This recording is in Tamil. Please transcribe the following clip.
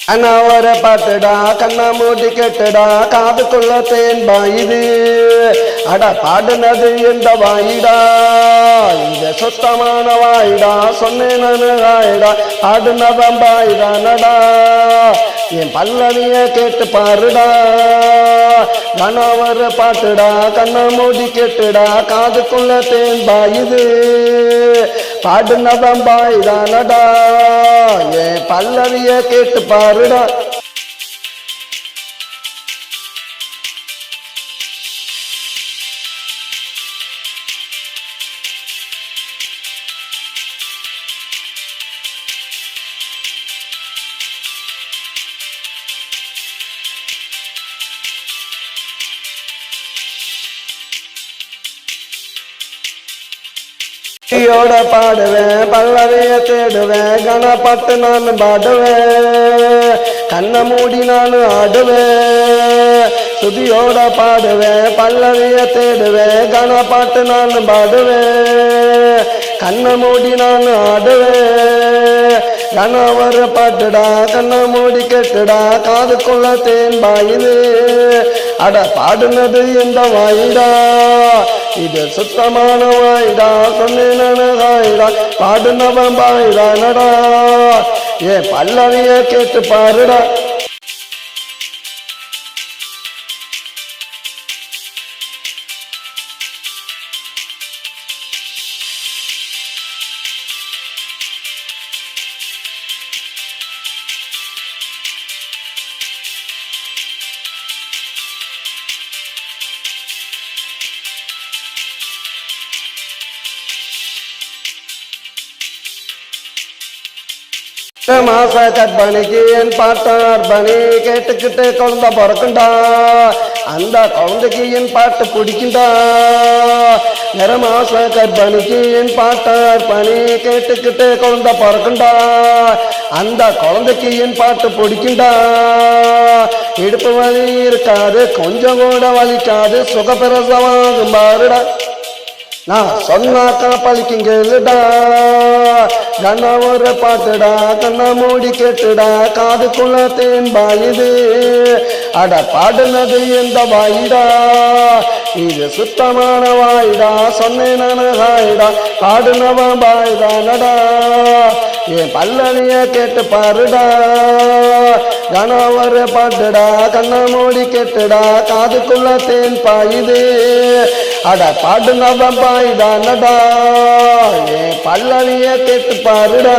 அண்ணாவர பாட்டுடா கண்ணா மூடி கேட்டுடா காதுக்குள்ள தேன் பாயுது அட பாடுனது எந்த வாயிடா இந்த சுத்தமான வாயிடா சொன்னேன் ஆயிடா பாடுனதம் பாயிடானடா என் பல்லவிய கேட்டு பாருடா கணவர் பாட்டுடா கண்ணா மூடி கேட்டுடா காதுக்குள்ள தேன் பாயுது பாடுனதம் பாயிடானடா என் பல்லவிய கேட்டு பாருடா. ோட பாடுவேன் பல்லவிய தேடுவேன் கணப்பட்டு நான் பாடுவேன் கண்ணை மூடி நான் ஆடுவேன் சுதியோட பாடுவேன் பல்லவிய தேடுவேன் கணப்பட்டு நான் பாடுவேன் கண்ணை மூடி நான் ஆடுவேன் கணவர் பாட்டுடா கண்ணை மூடி கேட்டுடா காதுக்குள்ள தேன் பாயுது அட பாடுனது எந்த வாயிடா இது சுத்தமான வாயிடா சொன்னாயிடா பாடுனவன் பாயிடானடா ஏன் பல்லவிய கேட்டு பாருடா. மாச கற்பனைக்கு என் பாட்டார் பணி கேட்டுக்கிட்டு குழந்தை பிறக்குண்டா அந்த குழந்தைக்கு என் பாட்டு பிடிக்குண்டா நிற மாச கற்பனைக்கு என் பாட்டார் பணி கேட்டுக்கிட்டு குழந்தை பிறக்குண்டா அந்த குழந்தைக்கு என் பாட்டு பிடிக்குண்டா இடுப்பு வலி இருக்காது கொஞ்சம் கூட வலிக்காது சுகப்பிரசவாகும் பாருடா நான் சொன்னாக்கா பழிக்குங்கடா கண்ணாவர பாட்டுடா கண்ணா மூடி கேட்டுடா காதுக்குள்ள தேன் பாயுது அட பாடுனது எந்த வாயிடா இது சுத்தமான வாயிடா சொன்னேன் ஆயிடா பாடுனவன் பாயுதானடா என் பல்லவிய கேட்டு பாருடா கணவர் பாட்டுடா கண்ணா மூடி கேட்டுடா காதுக்குள்ள தேன் பாயுது அட பாடுனவன் பாயுதானடா என் பல்லவிய கேட்டு பாருடா.